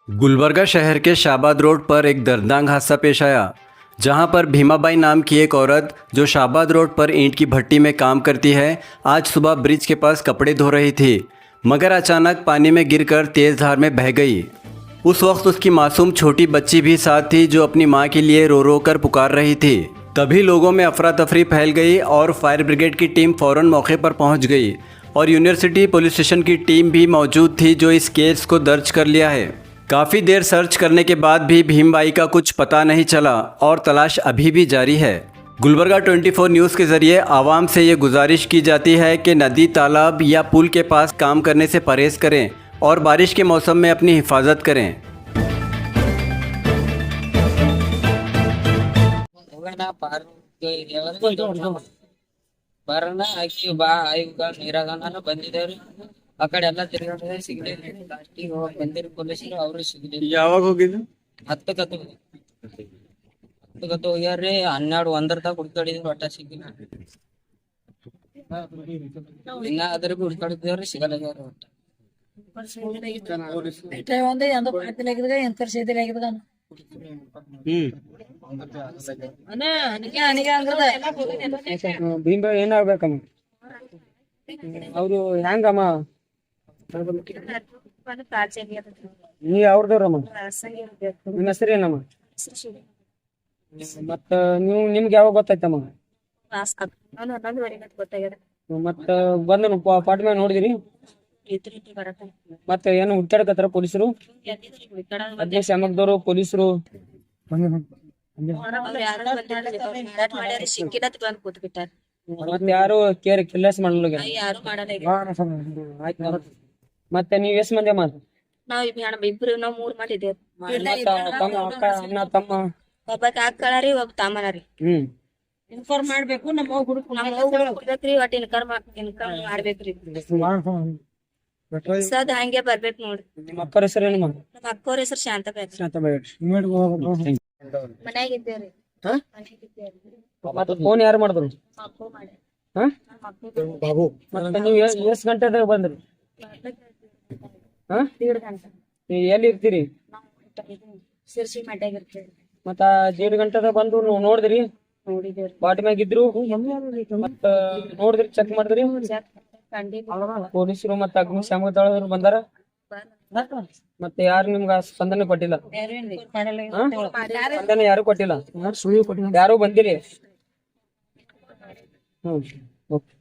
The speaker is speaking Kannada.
गुलबर्गा शहर के शाहबाद रोड पर एक दर्दनाक हादसा पेश आया, जहां पर भीमाबाई नाम की एक औरत जो शाहबाद रोड पर ईंट की भट्टी में काम करती है, आज सुबह ब्रिज के पास कपड़े धो रही थी, मगर अचानक पानी में गिरकर तेज धार में बह गई। उस वक्त उसकी मासूम छोटी बच्ची भी साथ थी, जो अपनी मां के लिए रो रो कर पुकार रही थी। तभी लोगों में अफरा तफरी फैल गई और फायर ब्रिगेड की टीम फौरन मौके पर पहुंच गई और यूनिवर्सिटी पुलिस स्टेशन की टीम भी मौजूद थी, जो इस केस को दर्ज कर लिया है। काफ़ी देर सर्च करने के बाद भी भीमबाई का कुछ पता नहीं चला और तलाश अभी भी जारी है। गुलबर्गा 24 न्यूज़ के ज़रिए आवाम से ये गुजारिश की जाती है कि नदी, तालाब या पुल के पास काम करने से परहेज़ करें और बारिश के मौसम में अपनी हिफाजत करें। ಬರೋಣ ಆಕಿ ಬಾ ಈಗ ನೀರಾಗನ ಬಂದಿದ್ದೇವ್ರಿ ಆ ಕಡೆ ಎಲ್ಲ ತಿರ್ಗಾಡಿದ್ರೆ ಸಿಗ್ಲಿಲ್ಲ ಲಾಸ್ಟಿಗೆ ಹೋಗಿ ಬಂದಿರಿ ಪೊಲೀಸರು ಅವರು ಸಿಗ್ಲಿಲ್ಲ ಯಾವಾಗ ಹೋಗಿದ್ದು? ಹತ್ತಕತ್ತು ಹೋಗ್ಯಾರ್ರಿ 12 1 ತನಕ ಹುಡ್ಕಾಡಿದ್ರಿ ಒಟ್ಟ ಸಿಗ್ಲಿಲ್ಲ ಇನ್ನ ಅದ್ರ ಬಿ ಹುಡ್ಕಾಡಿದ್ದೇವ್ರಿ ಸಿಗಲ್ಲ ಒಟ್ಟ ಭೀಮರಾವ್ ಏನಾಗ್ಬೇಕಮ್ಮ? ಅವ್ರು ಹೆಂಗಮ್ಮ? ನೀ ಅವ್ರದವ್ರಮ್ಮ? ನಿಮ್ಮ ಹೆಸರೇನಮ್ಮ? ಮತ್ತ ನಿಮ್ಗೆ ಯಾವಾಗ ಗೊತ್ತಾಯ್ತಮ್ಮ? ಮತ್ತ ಬಂದು ಪಾಟ್ ಮೇಲೆ ನೋಡಿದಿರಿ? ಮತ್ತೆ ಏನು ಹುಡ್ಕಾಡಕತ್ತಾರ ಪೊಲೀಸರು? ಅಗ್ನಿಶಾಮಕದವರು ಪೊಲೀಸರು ಮತ್ತೆ ಯಾರು ಕೆಲ್ಲೆಸ್ ಮಾಡಲ್ಲ? ಮತ್ತೆ ನೀವ್ ಎಷ್ಟ್ ಮಂದಿ ಅಮ್ಮ? ನಾವ್ 3 ಮಂದಿ ಇದ್ದೇವ್. ಅಣ್ಣ ತಮ್ಮ? ಒಬ್ಬ ಕಾಕಳರಿ ಒಬ್ಬ ತಮ್ಮನರಿ. ಇನ್ಫಾರ್ಮ್ ಮಾಡ್ಬೇಕು ನಮ್ಮ ಹುಡುಕ್ರಿ ಒಟ್ಟು ಇನ್ಕಮ್ ಮಾಡ್ಬೇಕ್ರಿ. ಸದ್ ಹಂಗೆ ಬರ್ಬೇಕು ನೋಡ್ರಿ. ನಿಮ್ಮ ಅಪ್ಪರ ಹೆಸರೇನಮ್ಮ? ನಮ್ಮ ಅಕ್ಕವ್ರ ಹೆಸರು ಶಾಂತಬಾಯಿ. ಮನ್ಯಾಗ ಇದ್ದೇವ್ರಿ. ಮತ್ತೆ ಫೋನ್ ಯಾರು ಮಾಡಿದ್ರು? ಅಕ್ಕೋ ಮಾಡಿ. ಮತ್ತೆ ನೀವು ಎಷ್ಟ್ ಗಂಟೆದಾಗ ಬಂದ್ರಿ? 1:30 ಗಂಟೆ. ಎಲ್ಲಿ ಇರ್ತೀರಿ? ಸಿರ್ಸಿ ಮಡ್ಯಾಗ ಇರ್ತೇವ್ರಿ. ಮತ್ತ 1:30 ಗಂಟೆದಾಗ ಬಂದು ನೋಡಿದ್ರಿ? ನೋಡಿದೇವ್ರಿ. ಬಾಟಿ ಮ್ಯಾಗ ಇದ್ರು? ಮತ್ತ ನೋಡಿದ್ರಿ, ಚೆಕ್ ಮಾಡಿದ್ರಿ? ಪೊಲೀಸರು ಮತ್ತೆ ಅಗ್ನಿಶಾಮಕ ದಳದವ್ರು ಬಂದಾರ? ಮತ್ತೆ ಯಾರು ನಿಮ್ಗ ಸ್ಪಂದನೆ ಕೊಟ್ಟಿಲ್ಲ? ಸ್ಪಂದನೆ ಯಾರು ಕೊಟ್ಟಿಲ್ಲ? ಯಾರು ಬಂದಿರಿ? ಓಕೆ.